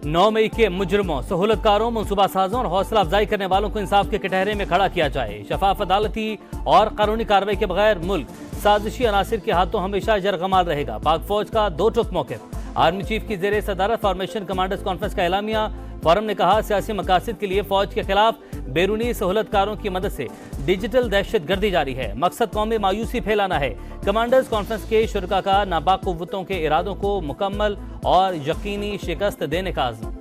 9 मई के मुजरमों, सहूलतकारों, मनसूबा साजों और हौसला अफजाई करने वालों को इंसाफ के कटहरे में खड़ा किया जाए। शफाफ, अदालती और कानूनी कार्रवाई के बगैर मुल्क साजिशी अनासिर के हाथों हमेशा यरगमाल रहेगा। पाक फौज का दो टुक मौक़िफ़। आर्मी चीफ की ज़ेरे सदारत फॉर्मेशन कमांडर्स कॉन्फ्रेंस का एलामिया। फोरम ने कहा, सियासी मकासद के लिए फौज के खिलाफ बैरूनी सहूलतकारों की मदद से डिजिटल दहशत गर्दी जारी है। मकसद कौम में मायूसी फैलाना है। कमांडर्स कॉन्फ्रेंस के शुरका का नापाक कुव्वतों के इरादों को मुकम्मल और यकीनी शिकस्त देने का आज़म।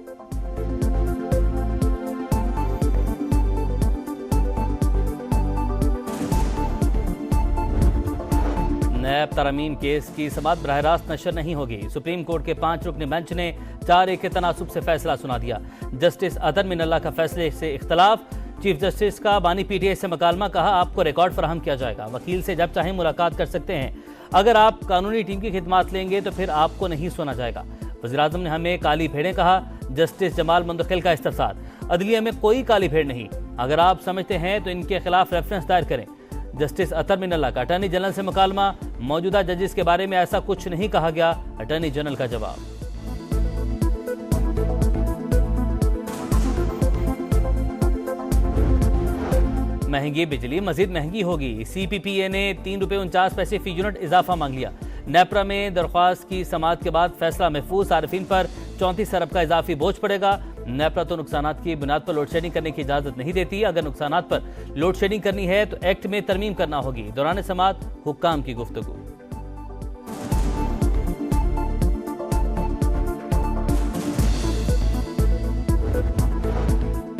नैब तरमीम केस की समाअत बराह रास्त नशर नहीं होगी। सुप्रीम कोर्ट के 5 रुकनी बेंच ने 4-1 के तनासुब से फैसला सुना दिया। जस्टिस अदर मिनल्ला का फैसले से इख्तलाफ। चीफ जस्टिस का बानी पीटीआई से मुकालमा। कहा, आपको रिकॉर्ड फराहम किया जाएगा। वकील से जब चाहें मुलाकात कर सकते हैं। अगर आप कानूनी टीम की खिदमत लेंगे तो फिर आपको नहीं सुना जाएगा। वज़ीर-ए-आज़म ने हमें काली भेड़ें कहा। जस्टिस जमाल मुंतकिल का इस्तफसार। अदलिया में कोई काली भेड़ नहीं। अगर आप समझते हैं तो इनके खिलाफ रेफरेंस दायर करें। जस्टिस अतर मिनल्ला का अटॉर्नी जनरल से मुकालमा। मौजूदा जजेस के बारे में ऐसा कुछ नहीं कहा गया। अटॉर्नी जनरल का जवाब। महंगी बिजली मजीद महंगी होगी। सीपीपीए ने 3 रुपये 49 पैसे फी यूनिट इजाफा मांग लिया। नेपरा में दरख्वास्त की समाअत के बाद फैसला महफूज। सार्फिन पर 34 अरब का इजाफी बोझ पड़ेगा। नेपरा तो नुकसानात की बुनियाद पर लोड शेडिंग करने की इजाजत नहीं देती। अगर नुकसानात पर लोड शेडिंग करनी है तो एक्ट में तरमीम करना होगी। दौरान समाअत हुक्काम की गुफ्तगू।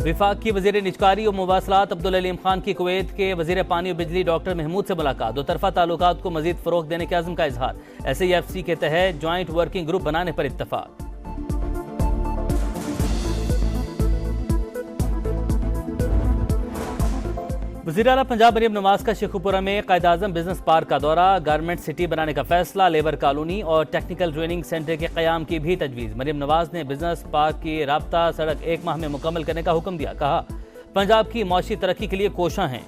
विफाक की वजीर निजकारी और मुवासलात अब्दुल अलीम खान की कुवैत के वजीर पानी और बिजली डॉक्टर महमूद से मुलाकात। दो तरफा ताल्लुकात को मजीद फरोग देने के अज़्म का इजहार। SAFC के तहत ज्वाइंट वर्किंग ग्रुप बनाने पर इत्तफाक। वज़ीर आला पंजाब मरियम नवाज का शेखुपुरा में कायद-ए-आज़म बिजनेस पार्क का दौरा। गारमेंट सिटी बनाने का फैसला। लेबर कॉलोनी और टेक्निकल ट्रेनिंग सेंटर के क़याम की भी तजवीज़। मरियम नवाज ने बिजनेस पार्क की राब्ता सड़क 1 माह में मुकम्मल करने का हुक्म दिया। कहा, पंजाब की मौशी तरक्की के लिए कोशां हैं।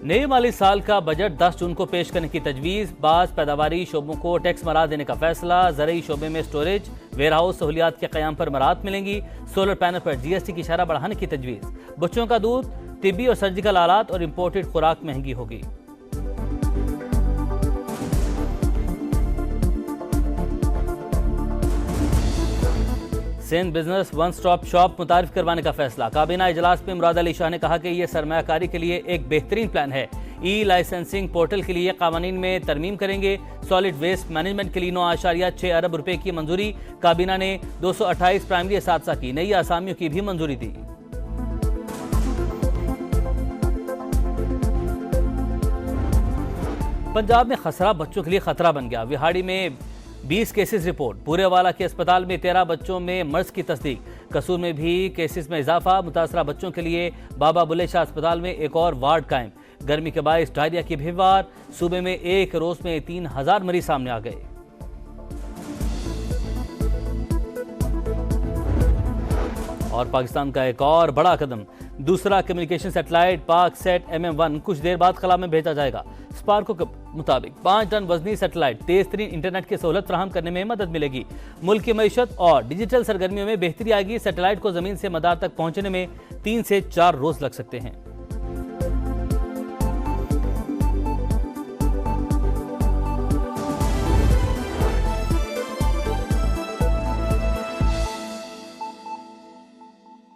नए माली साल का बजट 10 जून को पेश करने की तजवीज़। बाज़ पैदावारी शोबों को टैक्स मराहत देने का फैसला। ज़रई शोबे में स्टोरेज वेयर हाउस सहूलियात के क़याम पर मराहत मिलेंगी। सोलर पैनल पर GST की शरह बढ़ाने की तजवीज़। बच्चों का दूध, तिब्बी और सर्जिकल आलात और इम्पोर्टेड खुराक महंगी होगी। Sindh business one stop shop मुतारिफ करवाने का फैसला। काबीना इजलास में मुराद अली शाह ने कहा कि यह सरमायाकारी के लिए एक बेहतरीन प्लान है। ई लाइसेंसिंग पोर्टल के लिए कानून में तरमीम करेंगे। सॉलिड वेस्ट मैनेजमेंट के लिए 9.6 अरब रुपए की मंजूरी। काबीना ने 228 प्राइमरी असातिज़ा की नई आसामियों की भी मंजूरी दी। पंजाब में खसरा बच्चों के लिए खतरा बन गया। विहाड़ी में 20 केसेस रिपोर्ट। पूरेवाला के अस्पताल में 13 बच्चों में मर्ज की तस्दीक। कसूर में भी केसेस में इजाफा। मुतासरा बच्चों के लिए बाबा बुल्ले शाह अस्पताल में एक और वार्ड कायम। गर्मी के बायस डायरिया की भिवार। सूबे में एक रोज में 3000 मरीज सामने आ गए। और पाकिस्तान का एक और बड़ा कदम। दूसरा कम्युनिकेशन सैटेलाइट पाक सेट MM1 कुछ देर बाद खला में भेजा जाएगा। स्पार्को के मुताबिक 5 टन वजनी सैटेलाइट तेज तरीन इंटरनेट की सहूलत फराहम करने में मदद मिलेगी। मुल्क की मईशत और डिजिटल सरगर्मियों में बेहतरी आएगी। सैटेलाइट को जमीन से मदार तक पहुंचने में 3 से 4 रोज लग सकते हैं।